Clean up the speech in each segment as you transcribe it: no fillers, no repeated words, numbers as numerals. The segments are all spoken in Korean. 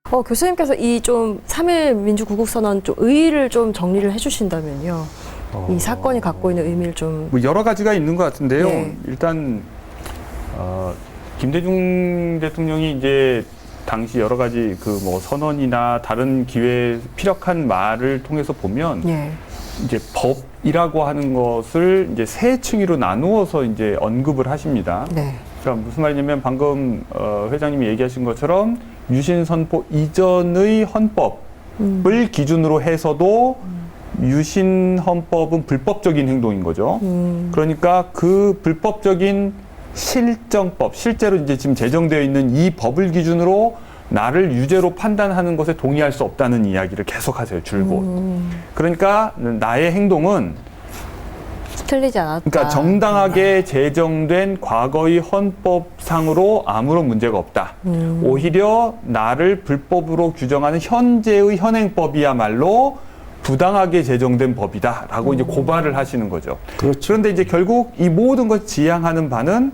교수님께서 이 좀 3.1 민주구국선언 좀 의의를 좀 정리를 해주신다면요. 이 사건이 갖고 있는 의미를 좀. 뭐 여러 가지가 있는 것 같은데요. 네. 일단 김대중 대통령이 이제 당시 여러 가지 그 뭐 선언이나 다른 기회에 피력한 말을 통해서 보면 예. 이제 법이라고 하는 것을 이제 세 층위로 나누어서 이제 언급을 하십니다. 네. 그러니까 무슨 말이냐면 방금 회장님이 얘기하신 것처럼 유신 선포 이전의 헌법을 기준으로 해서도 유신 헌법은 불법적인 행동인 거죠. 그러니까 그 불법적인 실정법, 실제로 이제 지금 제정되어 있는 이 법을 기준으로 나를 유죄로 판단하는 것에 동의할 수 없다는 이야기를 계속하세요, 줄곧. 그러니까 나의 행동은 틀리지 않았다. 그러니까 정당하게 제정된 과거의 헌법상으로 아무런 문제가 없다. 오히려 나를 불법으로 규정하는 현재의 현행법이야말로 부당하게 제정된 법이다라고 이제 고발을 하시는 거죠. 그렇죠. 그런데 이제 결국 이 모든 것을 지향하는 바는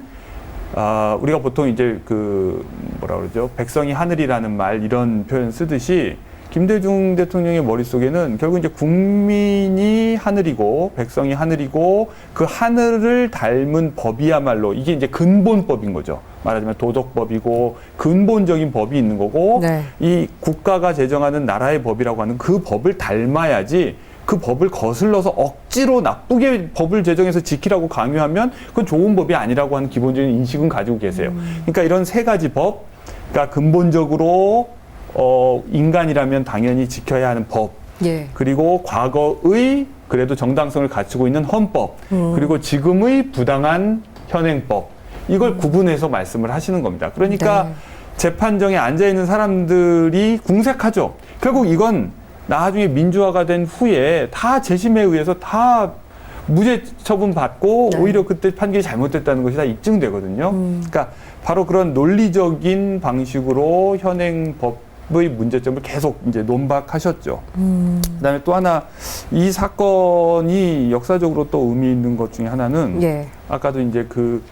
우리가 보통 이제 그 뭐라 그러죠? 백성이 하늘이라는 말 이런 표현 쓰듯이 김대중 대통령의 머릿속에는 결국 이제 국민이 하늘이고 백성이 하늘이고 그 하늘을 닮은 법이야말로 이게 이제 근본법인 거죠. 말하자면 도덕법이고 근본적인 법이 있는 거고 네. 이 국가가 제정하는 나라의 법이라고 하는 그 법을 닮아야지 그 법을 거슬러서 억지로 나쁘게 법을 제정해서 지키라고 강요하면 그건 좋은 법이 아니라고 하는 기본적인 인식은 가지고 계세요. 그러니까 이런 세 가지 법, 그러니까 근본적으로 인간이라면 당연히 지켜야 하는 법, 예. 그리고 과거의 그래도 정당성을 갖추고 있는 헌법, 그리고 지금의 부당한 현행법, 이걸 구분해서 말씀을 하시는 겁니다. 그러니까 네. 재판정에 앉아있는 사람들이 궁색하죠. 결국 이건 나중에 민주화가 된 후에 다 재심에 의해서 다 무죄 처분 받고 네. 오히려 그때 판결이 잘못됐다는 것이 다 입증되거든요. 그러니까 바로 그런 논리적인 방식으로 현행법의 문제점을 계속 이제 논박하셨죠. 그다음에 또 하나 이 사건이 역사적으로 또 의미 있는 것 중에 하나는 예. 아까도 이제 그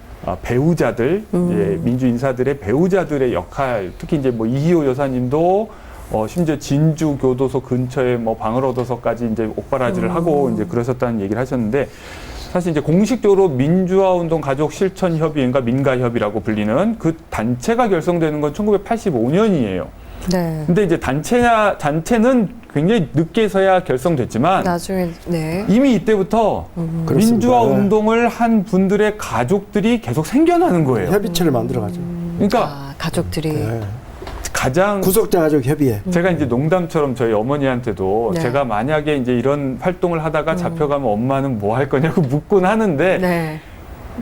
배우자들, 이제 민주 인사들의 배우자들의 역할, 특히 이제 뭐 이희호 여사님도 심지어 진주 교도소 근처에 뭐 방을 얻어서까지 이제 옥바라지를 하고 이제 그러셨다는 얘기를 하셨는데 사실 이제 공식적으로 민주화운동 가족 실천 협의회인가 민가협이라고 불리는 그 단체가 결성되는 건 1985년이에요. 네. 근데 이제 단체는 굉장히 늦게서야 결성됐지만 나중에 네. 이미 이때부터 그렇습니다. 민주화 네. 운동을 한 분들의 가족들이 계속 생겨나는 거예요. 협의체를 만들어가죠. 그러니까 가족들이 네. 가장 구속자 가족 협의회. 제가 이제 농담처럼 저희 어머니한테도 네. 제가 만약에 이제 이런 활동을 하다가 잡혀가면 엄마는 뭐 할 거냐고 묻곤 하는데 네.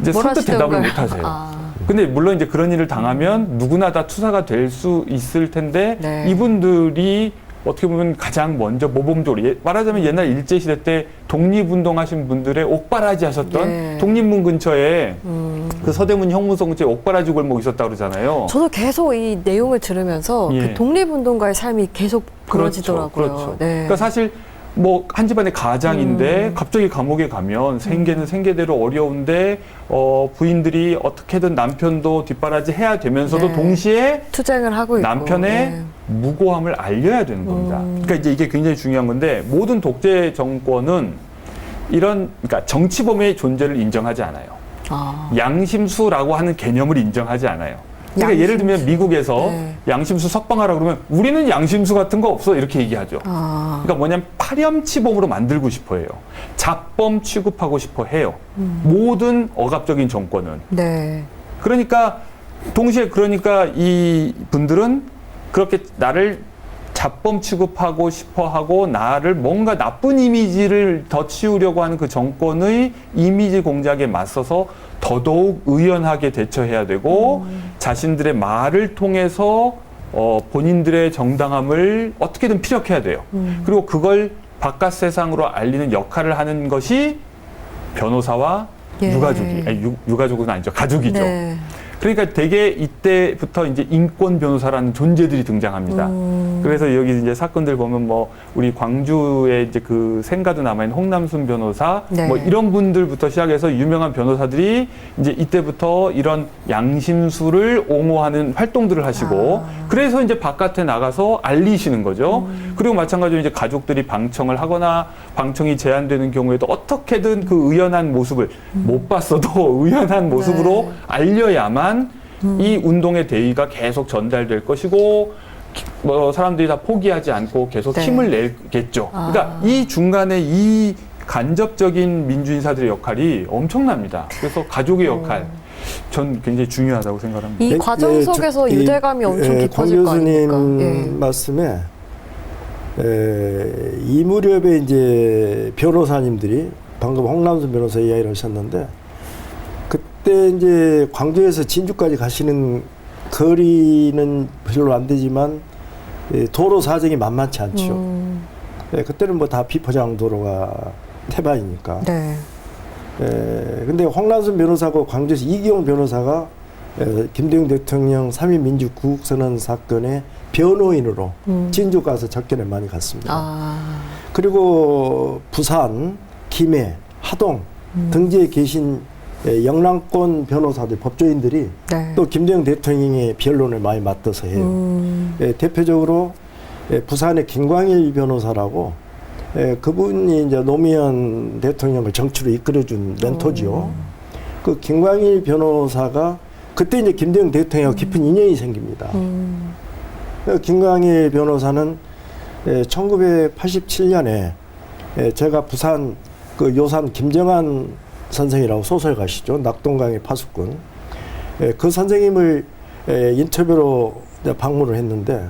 이제 뭘 선뜻 대답을 하시던가요? 못 하세요. 아. 근데 물론 이제 그런 일을 당하면 누구나 다 투사가 될 수 있을 텐데 네. 이분들이 어떻게 보면 가장 먼저 모범적으로 말하자면 옛날 일제시대 때 독립운동하신 분들의 옥바라지 하셨던 네. 독립문 근처에 그 서대문 형무소 근처에 옥바라지 골목 있었다고 그러잖아요. 저도 계속 이 내용을 들으면서 예. 그 독립운동가의 삶이 계속 보여지더라고요. 그렇죠. 네. 그러니까 사실 뭐 한 집안의 가장인데 갑자기 감옥에 가면 생계는 생계대로 어려운데 부인들이 어떻게든 남편도 뒷바라지 해야 되면서도 네. 동시에 투쟁을 하고 있고 남편의 네. 무고함을 알려야 되는 겁니다. 그러니까 이제 이게 굉장히 중요한 건데 모든 독재 정권은 그러니까 정치범의 존재를 인정하지 않아요. 양심수라고 하는 개념을 인정하지 않아요. 그러니까 예를 들면 미국에서 네. 양심수 석방하라 그러면 우리는 양심수 같은 거 없어 이렇게 얘기하죠. 그러니까 뭐냐면 파렴치범으로 만들고 싶어 해요. 잡범 취급하고 싶어 해요. 모든 억압적인 정권은. 네. 그러니까 동시에 이 분들은 그렇게 나를 잡범 취급하고 싶어 하고 나를 뭔가 나쁜 이미지를 더 치우려고 하는 그 정권의 이미지 공작에 맞서서 더더욱 의연하게 대처해야 되고 자신들의 말을 통해서 본인들의 정당함을 어떻게든 피력해야 돼요. 그리고 그걸 바깥 세상으로 알리는 역할을 하는 것이 변호사와 예. 유가족이, 아니, 유가족은 아니죠. 가족이죠. 네. 그러니까 되게 이때부터 이제 인권 변호사라는 존재들이 등장합니다. 그래서 여기 이제 사건들 보면 뭐 우리 광주에 이제 그 생가도 남아있는 홍남순 변호사 네. 뭐 이런 분들부터 시작해서 유명한 변호사들이 이제 이때부터 이런 양심수를 옹호하는 활동들을 하시고 그래서 이제 바깥에 나가서 알리시는 거죠. 그리고 마찬가지로 이제 가족들이 방청을 하거나 방청이 제한되는 경우에도 어떻게든 그 의연한 모습을 못 봤어도 의연한 모습으로 네. 알려야만 이 운동의 대의가 계속 전달될 것이고 뭐 사람들이 다 포기하지 않고 계속 네. 힘을 내겠죠. 그러니까 이 중간에 이 간접적인 민주인사들의 역할이 엄청납니다. 그래서 가족의 역할, 전 굉장히 중요하다고 생각합니다. 이 과정 속에서 유대감이 엄청 깊어질 거 권 교수님 아닙니까? 말씀에 이 무렵에 이제 변호사님들이 방금 홍남순 변호사 이야기를 하셨는데 그때 이제 광주에서 진주까지 가시는 거리는 별로 안 되지만 도로 사정이 만만치 않죠. 그때는 뭐 다 비포장 도로가 태반이니까. 네. 근데 홍남순 변호사하고 광주에서 이기용 변호사가 김대중 대통령 3.1 민주구국선언 사건의 변호인으로 진주 가서 접견에 많이 갔습니다. 그리고 부산, 김해, 하동 등지에 계신 영남권 변호사들, 법조인들이 네. 또 김대중 대통령의 변론을 많이 맡아서 해요. 대표적으로 부산의 김광일 변호사라고 그분이 이제 노무현 대통령을 정치로 이끌어준 멘토지요. 그 김광일 변호사가 그때 이제 김대중 대통령과 깊은 인연이 생깁니다. 김광일 변호사는 1987년에 제가 부산 그 요산 김정한 선생이라고 소설가시죠. 낙동강의 파수꾼. 그 선생님을 인터뷰로 방문을 했는데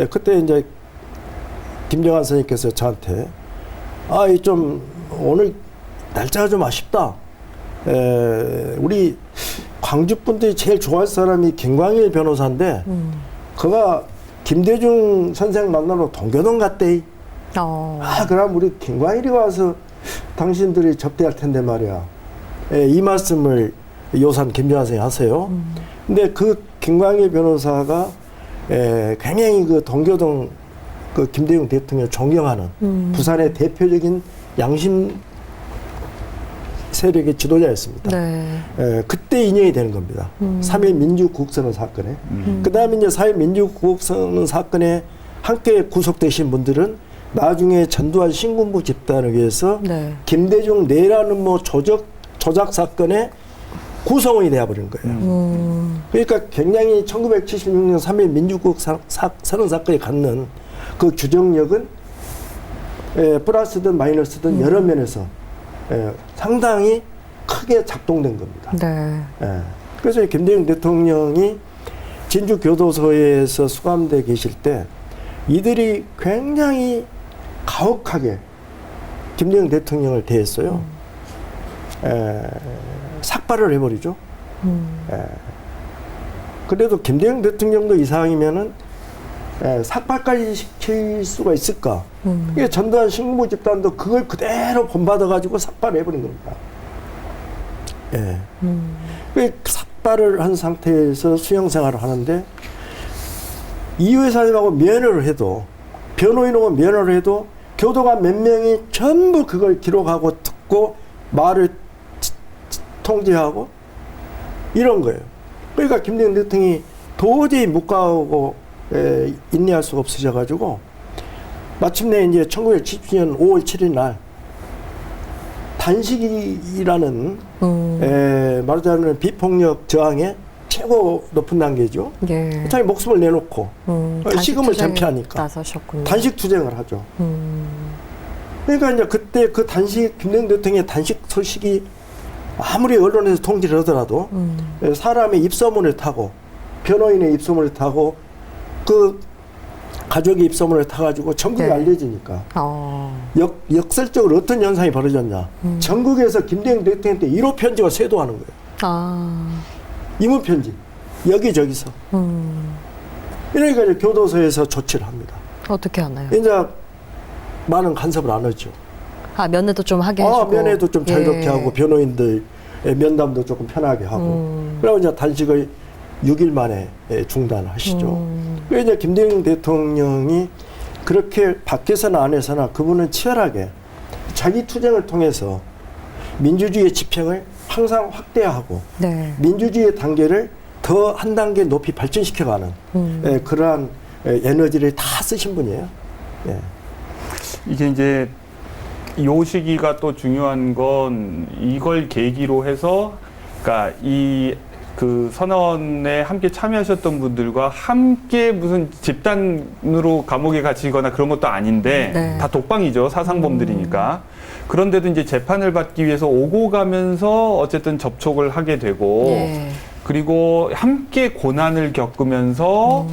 그때 이제 김정한 선생님께서 저한테 좀 오늘 날짜가 좀 아쉽다. 우리 광주 분들이 제일 좋아할 사람이 김광일 변호사인데 그가 김대중 선생 만나러 동교동 갔대. 그럼 우리 김광일이 와서 당신들이 접대할 텐데 말이야. 이 말씀을 요산 김정한 선생님 하세요. 근데 그 김광일 변호사가 굉장히 그 동교동 그 김대중 대통령을 존경하는 부산의 대표적인 양심 세력의 지도자였습니다. 네. 그때 인연이 되는 겁니다. 3.1 민주국선언 사건에. 그 다음에 이제 4.1 민주국선언 사건에 함께 구속되신 분들은 나중에 전두환 신군부 집단을 위해서 네. 김대중 내라는 뭐 조작 사건에 구성원이 되어버린 거예요. 그러니까 굉장히 1976년 3.1 민주국선언 사건이 갖는 그 규정력은 플러스든 마이너스든 여러 면에서 상당히 크게 작동된 겁니다. 네. 그래서 김대중 대통령이 진주교도소에서 수감돼 계실 때 이들이 굉장히 가혹하게 김대중 대통령을 대했어요. 삭발을 해버리죠. 그래도 김대중 대통령도 이상이면은 삭발까지 시킬 수가 있을까? 이게 전두환 신군부 집단도 그걸 그대로 본받아가지고 삭발해버린 겁니다. 그 삭발을 한 상태에서 수용생활을 하는데 이회사님하고 면회를 해도 변호인하고 면회를 해도 교도관 몇 명이 전부 그걸 기록하고 듣고 말을 통제하고 이런 거예요. 그러니까 김대중 대통령이 도저히 못 가고 인내할 수가 없으셔가지고 마침내 이제 1977년 5월 7일 날 단식이라는 말하자면 비폭력 저항의 최고 높은 단계죠. 예. 자기 목숨을 내놓고 식음을 전폐하니까 나서셨군요. 단식 투쟁을 하죠. 그러니까 이제 그때 그 단식 김대중 대통령의 단식 소식이 아무리 언론에서 통지를 하더라도 사람의 입소문을 타고 변호인의 입소문을 타고 그 가족의 입소문을 타가지고 전국에 네. 알려지니까 역설적으로 어떤 현상이 벌어졌냐. 전국에서 김대중 대통령한테 1호 편지가 쇄도하는 거예요. 이문 편지 여기저기서. 그러니까 이제 교도소에서 조치를 합니다. 어떻게 하나요? 이제 많은 간섭을 안 하죠. 면회도 좀 하게 해주고. 면회도 좀 자유롭게 하고 변호인들 면담도 조금 편하게 하고. 그리고 이제 단식을 6일 만에 중단하시죠. 그래서 이제 김대중 대통령이 그렇게 밖에서나 안에서나 그분은 치열하게 자기 투쟁을 통해서 민주주의의 집행을 항상 확대하고 네. 민주주의의 단계를 계속 높여나가는. 그래서 이제 더 한 단계 높이 발전시켜가는 그러한 에너지를 다 쓰신 분이에요. 예. 이게 이제 요 시기가 또 중요한 건 이걸 계기로 해서 그러니까 이 그 선언에 함께 참여하셨던 분들과 함께 무슨 집단으로 감옥에 갇히거나 그런 것도 아닌데 네. 다 독방이죠. 사상범들이니까. 그런데도 이제 재판을 받기 위해서 오고 가면서 어쨌든 접촉을 하게 되고 예. 그리고 함께 고난을 겪으면서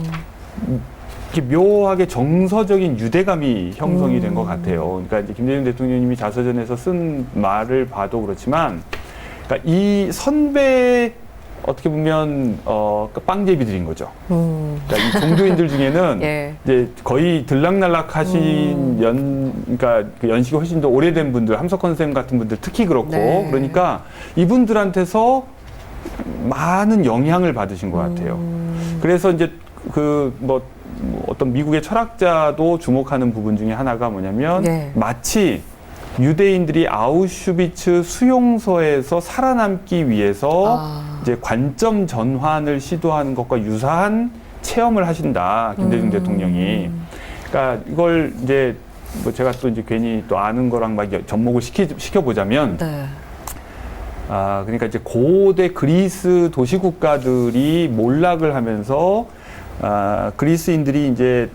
이렇게 묘하게 정서적인 유대감이 형성이 된 것 같아요. 그러니까 이제 김대중 대통령님이 자서전에서 쓴 말을 봐도 그렇지만, 그러니까 이 선배 어떻게 보면 빵제비들인 거죠. 그러니까 이 종교인들 중에는 예. 이제 거의 들락날락하신 그러니까 그 연식이 훨씬 더 오래된 분들, 함석헌 선생님 같은 분들 특히 그렇고, 네. 그러니까 이분들한테서 많은 영향을 받으신 것 같아요. 그래서 이제 뭐 어떤 미국의 철학자도 주목하는 부분 중에 하나가 뭐냐면 네. 마치 유대인들이 아우슈비츠 수용소에서 살아남기 위해서 이제 관점 전환을 시도하는 것과 유사한 체험을 하신다, 김대중 대통령이. 그러니까 이걸 이제 뭐 제가 또 이제 괜히 또 아는 거랑 막 접목을 시켜보자면, 네. 그러니까 이제 고대 그리스 도시국가들이 몰락을 하면서 그리스인들이 이제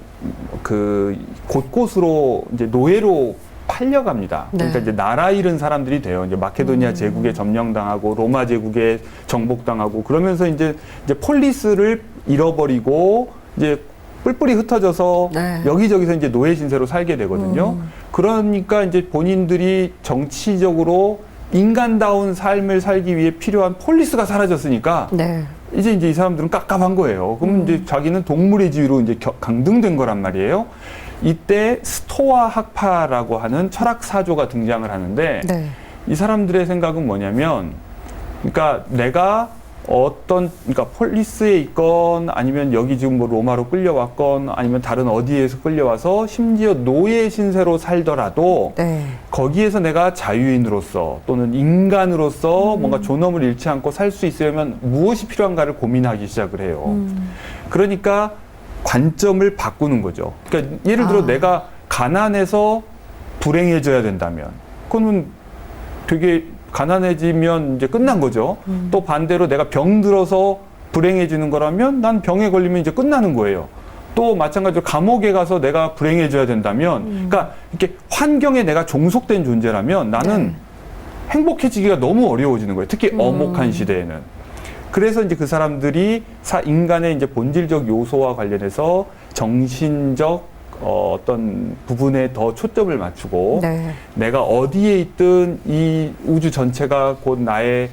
그 곳곳으로 이제 노예로 팔려갑니다. 그러니까 네. 이제 나라 잃은 사람들이 돼요. 이제 마케도니아 제국에 점령당하고 로마 제국에 정복당하고 그러면서 이제 폴리스를 잃어버리고 이제 뿔뿔이 흩어져서 네. 여기저기서 이제 노예 신세로 살게 되거든요. 그러니까 이제 본인들이 정치적으로 인간다운 삶을 살기 위해 필요한 폴리스가 사라졌으니까 네. 이제 이 사람들은 깝깝한 거예요. 그럼 이제 자기는 동물의 지위로 이제 강등된 거란 말이에요. 이때 스토아 학파라고 하는 철학 사조가 등장을 하는데 네. 이 사람들의 생각은 뭐냐면, 그러니까 내가 그러니까 폴리스에 있건 아니면 여기 지금 뭐 로마로 끌려왔건 아니면 다른 어디에서 끌려와서 심지어 노예 신세로 살더라도 네. 거기에서 내가 자유인으로서 또는 인간으로서 뭔가 존엄을 잃지 않고 살 수 있으려면 무엇이 필요한가를 고민하기 시작을 해요. 그러니까 관점을 바꾸는 거죠. 그러니까 예를 들어 내가 가난해서 불행해져야 된다면 그거는 되게 가난해지면 이제 끝난 거죠. 또 반대로 내가 병들어서 불행해지는 거라면 난 병에 걸리면 이제 끝나는 거예요. 또 마찬가지로 감옥에 가서 내가 불행해져야 된다면, 그러니까 이렇게 환경에 내가 종속된 존재라면 나는 네. 행복해지기가 너무 어려워지는 거예요. 특히 엄혹한 시대에는. 그래서 이제 그 사람들이 인간의 이제 본질적 요소와 관련해서 정신적 어떤 부분에 더 초점을 맞추고 네. 내가 어디에 있든 이 우주 전체가 곧 나의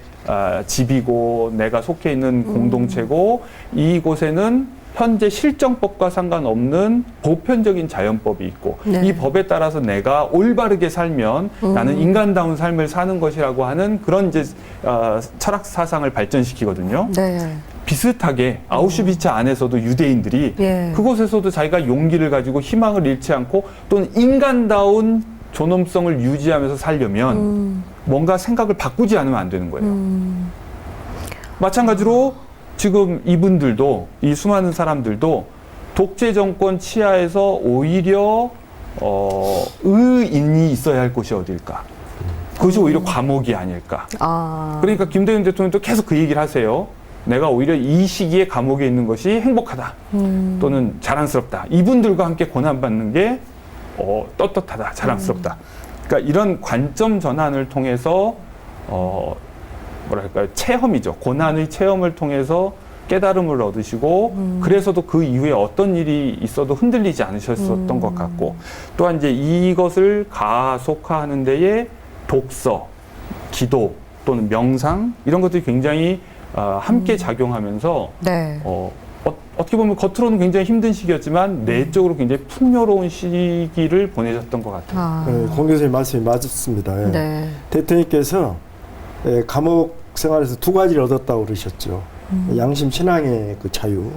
집이고 내가 속해 있는 공동체고 이곳에는 현재 실정법과 상관없는 보편적인 자연법이 있고 네. 이 법에 따라서 내가 올바르게 살면 나는 인간다운 삶을 사는 것이라고 하는 그런 이제 철학 사상을 발전시키거든요. 네. 비슷하게 아우슈비츠 안에서도 유대인들이 예. 그곳에서도 자기가 용기를 가지고 희망을 잃지 않고 또는 인간다운 존엄성을 유지하면서 살려면 뭔가 생각을 바꾸지 않으면 안 되는 거예요. 마찬가지로 지금 이분들도 이 수많은 사람들도 독재 정권 치하에서 오히려 의인이 있어야 할 곳이 어딜까? 그것이 오히려 감옥이 아닐까? 그러니까 김대중 대통령도 계속 그 얘기를 하세요. 내가 오히려 이 시기에 감옥에 있는 것이 행복하다 또는 자랑스럽다. 이분들과 함께 고난받는 게 떳떳하다, 자랑스럽다. 그러니까 이런 관점 전환을 통해서 뭐랄까요, 체험이죠. 고난의 체험을 통해서 깨달음을 얻으시고 그래서도 그 이후에 어떤 일이 있어도 흔들리지 않으셨었던 것 같고 또한 이제 이것을 가속화하는 데에 독서, 기도 또는 명상 이런 것들이 굉장히 함께 작용하면서 네. 어떻게 보면 겉으로는 굉장히 힘든 시기였지만 내적으로 굉장히 풍요로운 시기를 보내셨던 것 같아요. 공 교수님 말씀이 맞습니다. 예. 네. 대통령께서 감옥 생활에서 두 가지를 얻었다고 그러셨죠. 양심 신앙의 그 자유,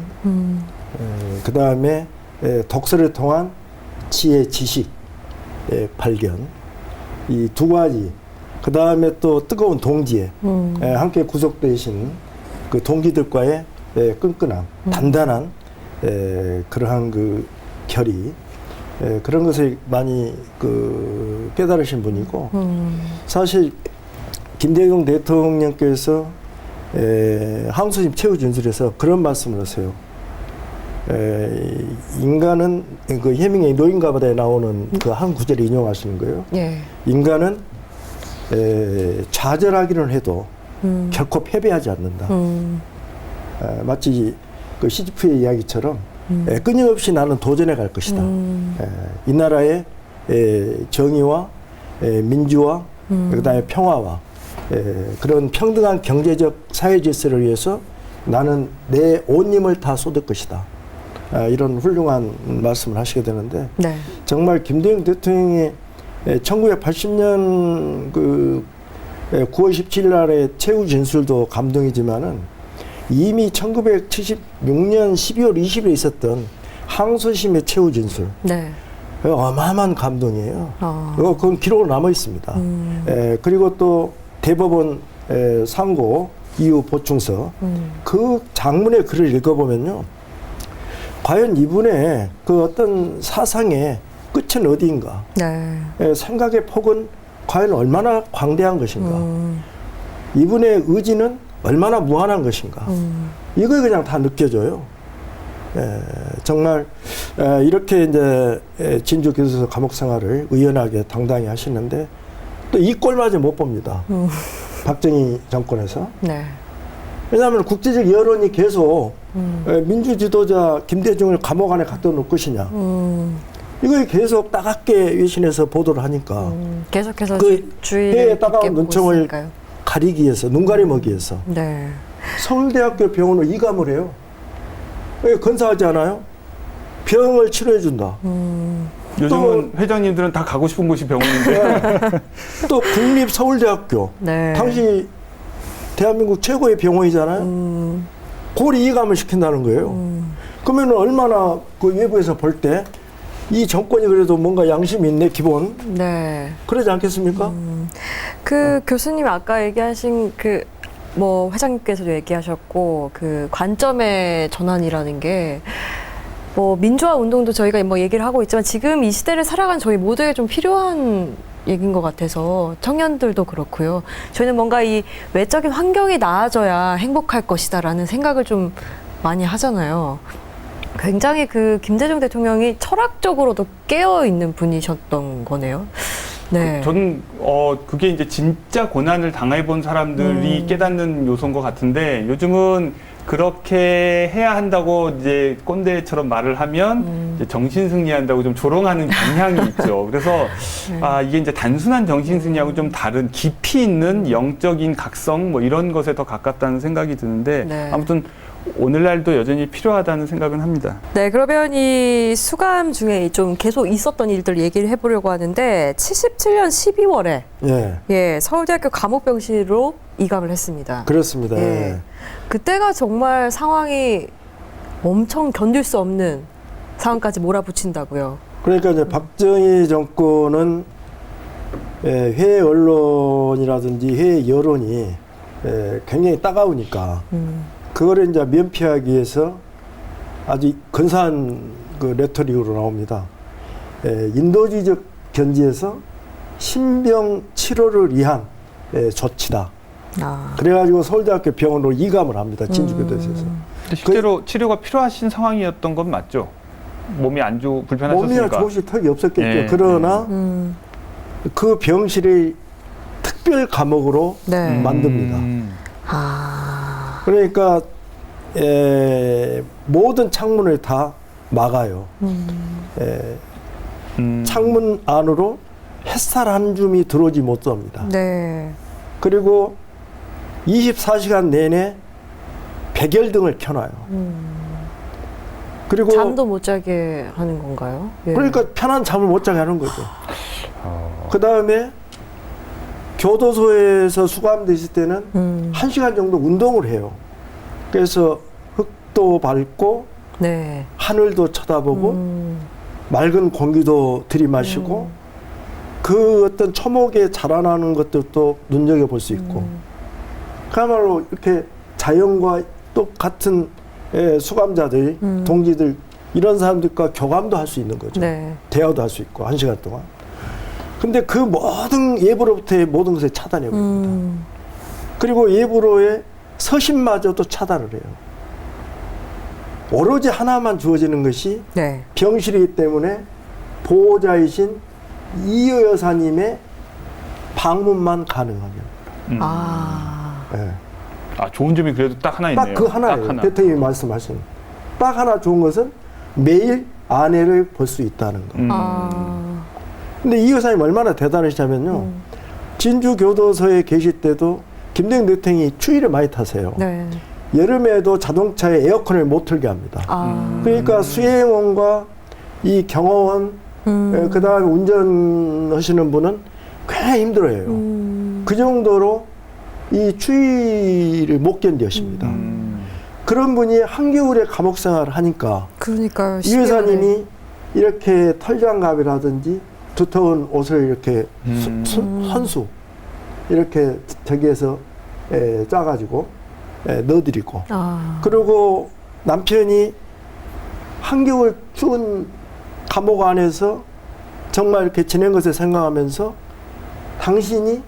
그 다음에 독서를 통한 지혜, 지식 발견, 이 두 가지. 그 다음에 또 뜨거운 동지에 함께 구속되신 그 동기들과의 끈끈함, 단단한 그러한 그 결의 그런 것을 많이 그 깨달으신 분이고 사실 김대중 대통령께서 항소심 최후 진술에서 그런 말씀을 하세요. 인간은 그 해밍웨이 노인과 바다에 나오는 그 한 구절을 인용하시는 거예요. 예. 인간은 좌절하기는 해도 결코 패배하지 않는다. 마치 그 시지프의 이야기처럼 끊임없이 나는 도전해 갈 것이다. 이 나라의 정의와 민주와 그다음에 평화와 그런 평등한 경제적 사회 질서를 위해서 나는 내 온 힘을 다 쏟을 것이다. 이런 훌륭한 말씀을 하시게 되는데 네. 정말 김대중 대통령이 1980년 그 9월 17일 날의 최후 진술도 감동이지만은 이미 1976년 12월 20일에 있었던 항소심의 최후 진술. 네. 어마어마한 감동이에요. 그건 기록으로 남아 있습니다. 그리고 또 대법원 상고 이후 보충서 그 장문의 글을 읽어보면요. 과연 이분의 그 어떤 사상의 끝은 어디인가? 네. 생각의 폭은 과연 얼마나 광대한 것인가? 이분의 의지는 얼마나 무한한 것인가? 이걸 그냥 다 느껴져요. 정말 이렇게 이제 진주 교도소 감옥 생활을 의연하게 당당히 하시는데 또 이 꼴마저 못 봅니다. 박정희 정권에서. 네. 왜냐하면 국제적 여론이 계속 민주 지도자 김대중을 감옥 안에 갖다 놓을 것이냐. 이걸 계속 따갑게 외신에서 보도를 하니까 계속해서 그 주의를 해에 깊게 따가운 보고 눈총을 있으니까요. 가리기 위해서 눈가림하기 위해서 네. 서울대학교 병원을 이감을 해요. 왜 건사하지 않아요? 병을 치료해 준다. 요즘은 회장님들은 다 가고 싶은 곳이 병원인데. 또 국립서울대학교. 네. 당시 대한민국 최고의 병원이잖아요. 그걸 이감을 시킨다는 거예요. 그러면 얼마나 그 외부에서 볼 때 이 정권이 그래도 뭔가 양심이 있네 기본. 네. 그러지 않겠습니까? 그 교수님 아까 얘기하신 그 뭐 회장님께서도 얘기하셨고 그 관점의 전환이라는 게 뭐 민주화 운동도 저희가 뭐 얘기를 하고 있지만 지금 이 시대를 살아가는 저희 모두에게 좀 필요한 얘기인 것 같아서 청년들도 그렇고요. 저희는 뭔가 이 외적인 환경이 나아져야 행복할 것이다라는 생각을 좀 많이 하잖아요. 굉장히 그 김대중 대통령이 철학적으로도 깨어 있는 분이셨던 거네요. 네. 저는 그게 이제 진짜 고난을 당해본 사람들이 깨닫는 요소인 것 같은데 요즘은 그렇게 해야 한다고 이제 꼰대처럼 말을 하면 이제 정신승리한다고 좀 조롱하는 경향이 있죠. 그래서 이게 이제 단순한 정신승리하고 좀 다른 깊이 있는 영적인 각성 뭐 이런 것에 더 가깝다는 생각이 드는데 네. 아무튼 오늘날도 여전히 필요하다는 생각은 합니다. 네, 그러면 이 수감 중에 좀 계속 있었던 일들 얘기를 해보려고 하는데 77년 12월에 예. 서울대학교 감옥병실로 이감을 했습니다. 그렇습니다. 예. 그때가 정말 상황이 엄청 견딜 수 없는 상황까지 몰아붙인다고요. 그러니까 이제 박정희 정권은 해외 언론이라든지 해외 여론이 굉장히 따가우니까 그거를 이제 면피하기 위해서 아주 근사한 그 레토릭으로 나옵니다. 인도주의적 견지에서 신병 치료를 위한 조치다. 그래가지고 서울대학교 병원으로 이감을 합니다. 진주교도소에서. 실제로 치료가 필요하신 상황이었던 건 맞죠? 몸이 불편하셨으니까. 몸이야 좋으실 턱이 없었겠죠. 네. 그러나 그 병실을 특별 감옥으로 만듭니다. 그러니까 모든 창문을 다 막아요. 창문 안으로 햇살 한 줌이 들어오지 못합니다. 네. 그리고 24시간 내내 백열등을 켜놔요. 그리고 잠도 못 자게 하는 건가요? 예. 그러니까 편한 잠을 못 자게 하는 거죠. 그 다음에 교도소에서 수감돼 있을 때는 1시간 정도 운동을 해요. 그래서 흙도 밟고 네. 하늘도 쳐다보고 맑은 공기도 들이마시고 그 어떤 초목에 자라나는 것들도 눈여겨볼 수 있고 그야말로 이렇게 자연과 똑같은 수감자들, 동지들 이런 사람들과 교감도 할 수 있는 거죠. 네. 대화도 할 수 있고 1시간 동안. 근데 그 모든 예부로부터의 모든 것을 차단해 버립니다. 그리고 예부로의 서신마저도 차단을 해요. 오로지 하나만 주어지는 것이 네. 병실이기 때문에 보호자이신 이효 여사님의 방문만 가능하면. 아. 예. 아, 좋은 점이 그래도 딱 하나 있네요. 딱 그 하나예요. 딱 하나. 대통령이 말씀하신. 딱 하나 좋은 것은 매일 아내를 볼 수 있다는 거. 아. 근데 이 여사님 얼마나 대단하시냐면요. 진주 교도소에 계실 때도 김대중 대통령이 추위를 많이 타세요. 네. 여름에도 자동차에 에어컨을 못 틀게 합니다. 아. 그러니까 수행원과 이 경호원, 그다음에 운전하시는 분은 굉장히 힘들어해요. 그 정도로 이 추위를 못 견디십니다. 그런 분이 한겨울에 감옥 생활을 하니까 그러니까요. 이 여사님이 이렇게 털장갑이라든지 두터운 옷을 이렇게 선수 이렇게 저기에서 짜가지고 넣어드리고 아. 그리고 남편이 한겨울 추운 감옥 안에서 정말 이렇게 지낸 것을 생각하면서 당신이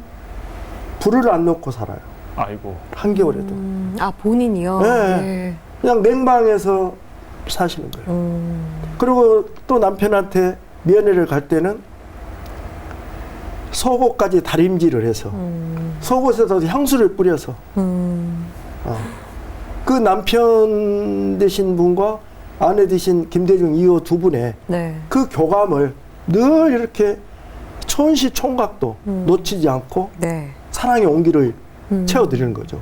불을 안 놓고 살아요. 아이고. 한겨울에도. 아, 본인이요? 네. 네. 그냥 냉방에서 사시는 거예요. 그리고 또 남편한테 면회를 갈 때는 속옷까지 다림질을 해서 속옷에서 향수를 뿌려서 그 남편 되신 분과 아내 되신 김대중 이호 두 분의 네. 그 교감을 늘 이렇게 천시 총각도 놓치지 않고 네. 사랑의 온기를 채워드리는 거죠.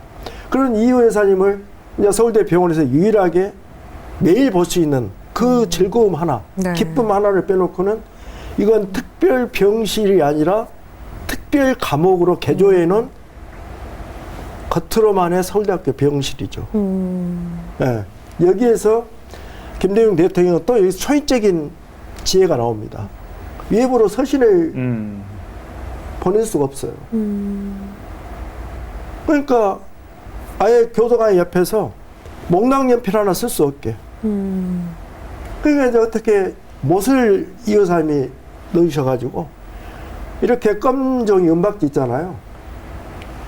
그런 이호 여사님을 이제 서울대 병원에서 유일하게 매일 볼 수 있는 그 즐거움 하나, 네. 기쁨 하나를 빼놓고는 이건 특별 병실이 아니라 특별 감옥으로 개조해 놓은 겉으로만의 서울대학교 병실이죠. 예, 여기에서 김대중 대통령은 또 여기서 초인적인 지혜가 나옵니다. 외부로 서신을 보낼 수가 없어요. 그러니까 아예 교도관 옆에서 목낭연필 하나 쓸 수 없게. 그러니까 이제 어떻게 못을 이 여사님이 넣으셔가지고 이렇게 검정이 은박지 있잖아요.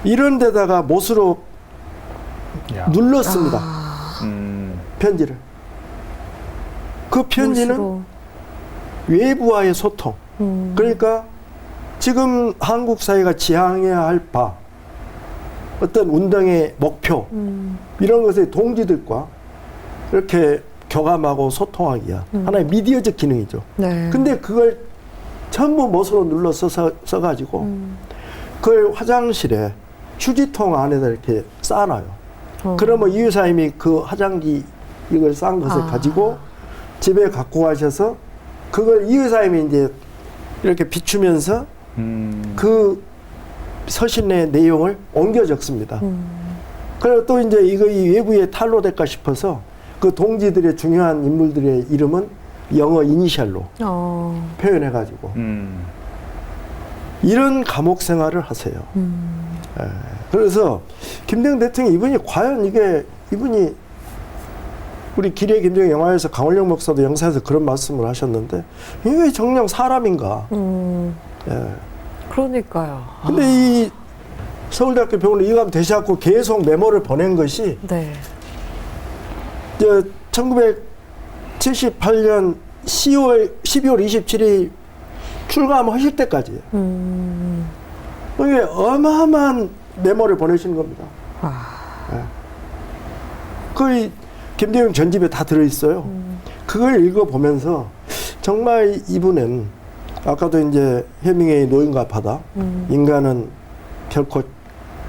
이런 데다가 못으로 야. 눌렀습니다. 편지를. 그 편지는 못으로. 외부와의 소통. 그러니까 지금 한국 사회가 지향해야 할 바, 어떤 운동의 목표, 이런 것을 동지들과 이렇게 교감하고 소통하기 위한 하나의 미디어적 기능이죠. 네. 근데 그걸 전부 못으로 눌러서 써가지고 그걸 화장실에 휴지통 안에다 이렇게 쌓아놔요. 그러면 이 여사님이 그 화장지 이걸 싼 것을 가지고 집에 갖고 가셔서 그걸 이 여사님이 이제 이렇게 비추면서 그 서신의 내용을 옮겨 적습니다. 그리고 또 이제 이거 이 외부에 탄로될까 싶어서 그 동지들의 중요한 인물들의 이름은 영어 이니셜로 표현해가지고 이런 감옥 생활을 하세요. 예. 그래서 김대중 대통령 이분이 과연 이분이 우리 기레 김대중 영화에서 강원령 목사도 영사에서 그런 말씀을 하셨는데 이게 정녕 사람인가? 예. 그러니까요. 근데 이 서울대학교 병원에 이감 되셔갖고 계속 메모를 보낸 것이 네. 1978년 12월 27일 출감하실 때까지예요. 이게 어마어마한 메모를 보내시는 겁니다. 예. 거의 김대중 전집에 다 들어있어요. 그걸 읽어보면서 정말 이분은 아까도 이제 해밍웨이 노인과 바다 인간은 결코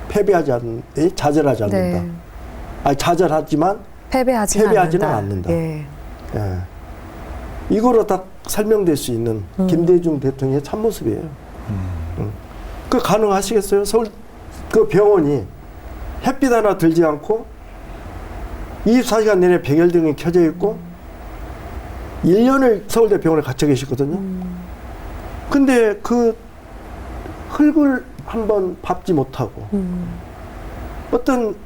패배하지 좌절하지 않는다. 네. 아니 좌절하지만 패배하지는 않는다. 예. 예. 이거로 딱 설명될 수 있는 김대중 대통령의 참모습이에요. 그 가능하시겠어요? 서울 그 병원이 햇빛 하나 들지 않고 24시간 내내 백열등이 켜져 있고 1년을 서울대 병원에 갇혀 계시거든요. 근데 그 흙을 한번 밟지 못하고 어떤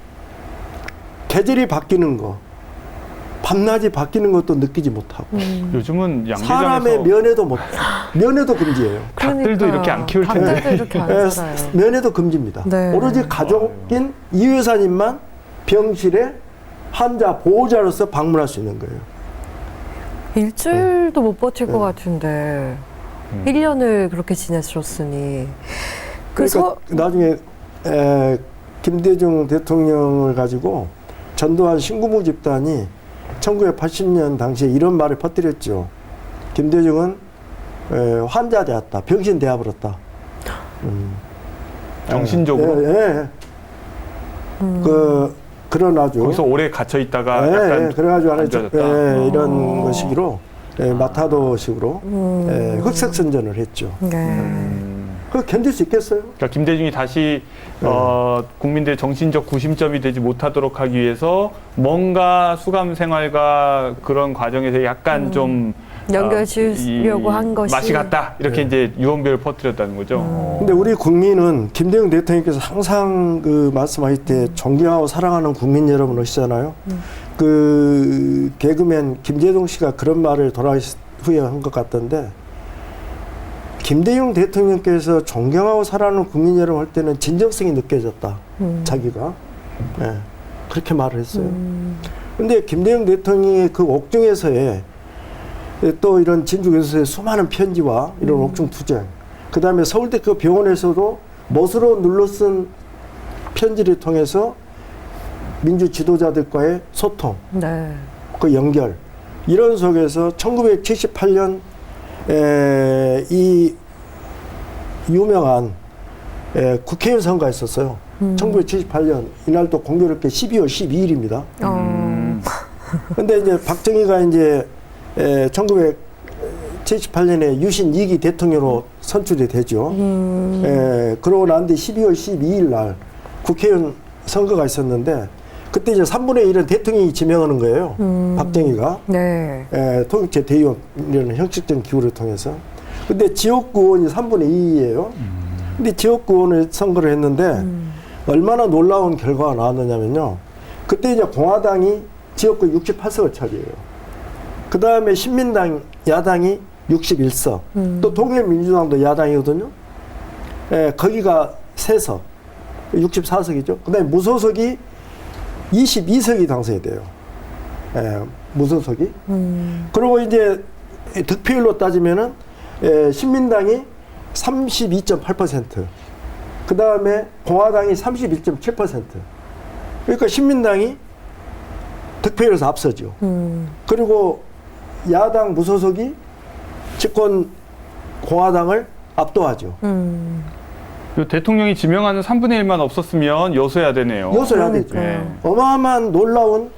계절이 바뀌는 거 밤낮이 바뀌는 것도 느끼지 못하고 요즘은 사람의 양계장에서 면회도 금지예요. 닭들도 이렇게 안 키울 텐데. 닭들도 이렇게 안 살아요. 면회도 금지입니다. 네. 오로지 가족인 이 여사님만 병실에 환자 보호자로서 방문할 수 있는 거예요. 일주일도 못 버틸 것 같은데 1년을 그렇게 지내셨으니 그러니까 나중에 김대중 대통령을 가지고 전두환 신구무 집단이 1980년 당시에 이런 말을 퍼뜨렸죠. 김대중은 환자 되었다. 병신 되어버렸다. 정신적으로 그런 아주 거기서 오래 갇혀 있다가 약간 그래가지고 안 좋아졌다. 이런 것식으로 마타도식으로 흑색선전을 했죠. 그거 견딜 수 있겠어요? 그러니까 김대중이 다시 국민들의 정신적 구심점이 되지 못하도록 하기 위해서 뭔가 수감 생활과 그런 과정에서 약간 좀 연결 지으려고 한 것이 맛이 갔다 이렇게 이제 유언비어를 퍼뜨렸다는 거죠. 근데 우리 국민은 김대중 대통령께서 항상 그 말씀하실 때 존경하고 사랑하는 국민 여러분 오시잖아요. 그 개그맨 김재동 씨가 그런 말을 돌아가신 후에 한 것 같던데 김대중 대통령께서 존경하고 사랑하는 국민 여러분 할 때는 진정성이 느껴졌다. 자기가 그렇게 말을 했어요. 근데 김대중 대통령의 그 옥중에서의 또 이런 진주교수의 수많은 편지와 이런 옥중 투쟁, 그 다음에 서울대 그 병원에서도 못으로 눌러 쓴 편지를 통해서 민주 지도자들과의 소통, 그 연결, 이런 속에서 1978년 이 유명한 국회의원 선거가 있었어요. 1978년 이날도 공교롭게 12월 12일입니다. 근데 이제 박정희가 이제 1978년에 유신 2기 대통령으로 선출이 되죠. 그러고 난 뒤 12월 12일 날 국회의원 선거가 있었는데 그때 이제 3분의 1은 대통령이 지명하는 거예요. 박정희가. 통일체 대의원 이런 형식적인 기구를 통해서. 근데 지역구 의원이 3분의 2예요. 근데 지역구 의원을 선거를 했는데 얼마나 놀라운 결과가 나왔느냐면요. 그때 이제 공화당이 지역구 68석을 차지해요. 그 다음에 신민당 야당이 61석, 또 통일민주당도 야당이거든요. 거기가 3석, 64석이죠. 그 다음에 무소속이 22석이 당선이 돼요. 무소속이. 그리고 이제 득표율로 따지면은 신민당이 32.8%, 그 다음에 공화당이 31.7%. 그러니까 신민당이 득표율에서 앞서죠. 그리고 야당 무소속이 집권 공화당을 압도하죠. 대통령이 지명하는 3분의 1만 없었으면 여소해야 되네요. 여소해야 되죠. 어마어마한 놀라운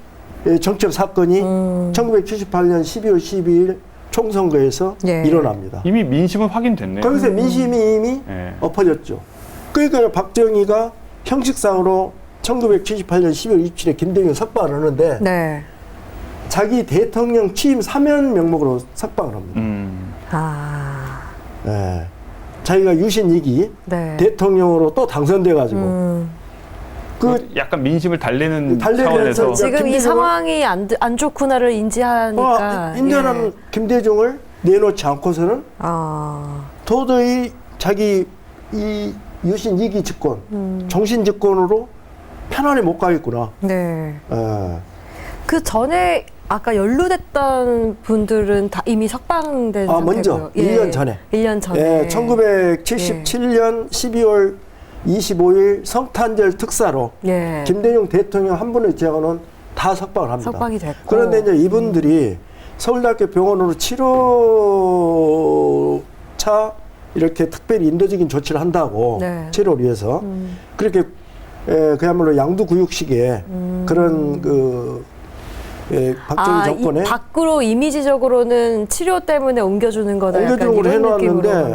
정책 사건이 1978년 12월 12일 총선거에서 일어납니다. 이미 민심은 확인됐네요. 거기서 민심이 이미 엎어졌죠. 그러니까 박정희가 형식상으로 1978년 12월 27일에 김대중을 석방을 하는데 자기 대통령 취임 사면 명목으로 석방을 합니다. 자기가 유신 2기 대통령으로 또 당선돼가지고 약간 민심을 달래는 차원에서 지금 이 상황이 안 좋구나를 인지하니까 인정하는 김대중을 내놓지 않고서는 도저히 자기 이 유신 2기 집권, 정신 집권으로 편안히 못 가겠구나. 그 전에 아까 연루됐던 분들은 다 이미 석방된 상태고요. 먼저 1년 전에. 1년 전에. 1977년 12월 25일 성탄절 특사로 김대중 대통령 한 분을 제외하고는 다 석방을 합니다. 석방이 됐고. 그런데 이제 이분들이 서울대학교 병원으로 치료차 이렇게 특별히 인도적인 조치를 한다고 치료를 위해서 그렇게 그야말로 양두구육식의 그런 박정희 정권에 밖으로 이미지적으로는 치료 때문에 옮겨주는 거다. 옮겨주는 걸 해놓았는데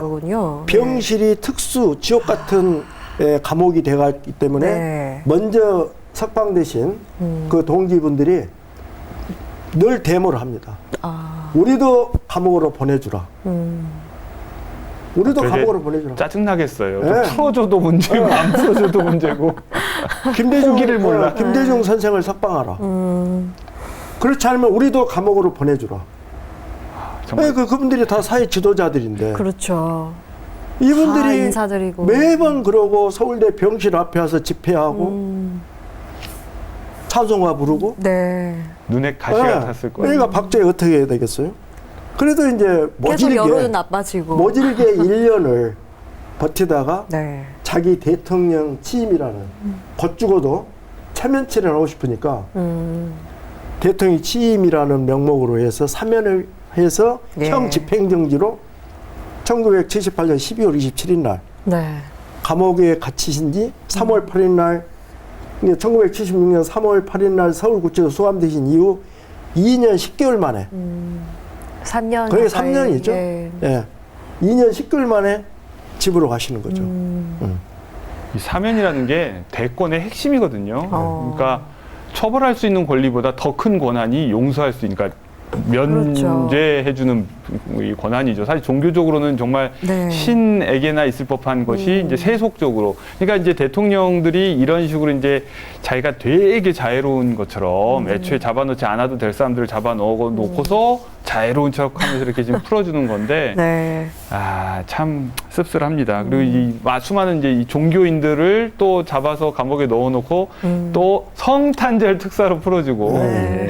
병실이 네. 특수 지옥 같은 감옥이 돼갔기 때문에 먼저 석방되신 그 동지분들이 늘 데모를 합니다. 우리도 감옥으로 보내주라. 우리도 감옥으로 보내주라. 짜증나겠어요. 좀 풀어줘도 문제고 안 풀어줘도 문제고. 포기를 몰라. 김대중 선생을 석방하라. 그렇지 않으면 우리도 감옥으로 보내주라. 정말 그분들이 다 사회 지도자들인데 그렇죠. 다 이분들이 인사드리고 매번 그러고 서울대 병실 앞에 와서 집회하고 찬송가 부르고 네. 눈에 가시가 네. 탔을 거예요. 그러니까 박정희 어떻게 해야 되겠어요? 그래도 이제 계속 여론은 나빠지고. 모질게 1년을 버티다가 네. 자기 대통령 취임이라는 곧 죽어도 체면치를 하고 싶으니까 대통령 취임이라는 명목으로 해서 사면을 해서 예. 형 집행정지로 1978년 12월 27일 날 네. 감옥에 갇히신 지 3월 8일 날 1976년 3월 8일 날 서울구치소 수감되신 이후 2년 10개월 만에 3년. 거의 가까이, 3년이죠. 예. 예. 2년 10개월 만에 집으로 가시는 거죠. 이 사면이라는 게 대권의 핵심이거든요. 어. 그러니까 처벌할 수 있는 권리보다 더 큰 권한이 용서할 수 있으니까 면제해주는 이 권한이죠. 사실 종교적으로는 정말 네. 신에게나 있을 법한 것이 이제 세속적으로. 그러니까 이제 대통령들이 이런 식으로 이제 자기가 되게 자애로운 것처럼 애초에 잡아놓지 않아도 될 사람들을 잡아놓고서 자애로운 척하면서 이렇게 지금 풀어주는 건데. 네. 아, 참 씁쓸합니다. 그리고 이 수많은 이제 이 종교인들을 또 잡아서 감옥에 넣어놓고 또 성탄절 특사로 풀어주고. 네. 예.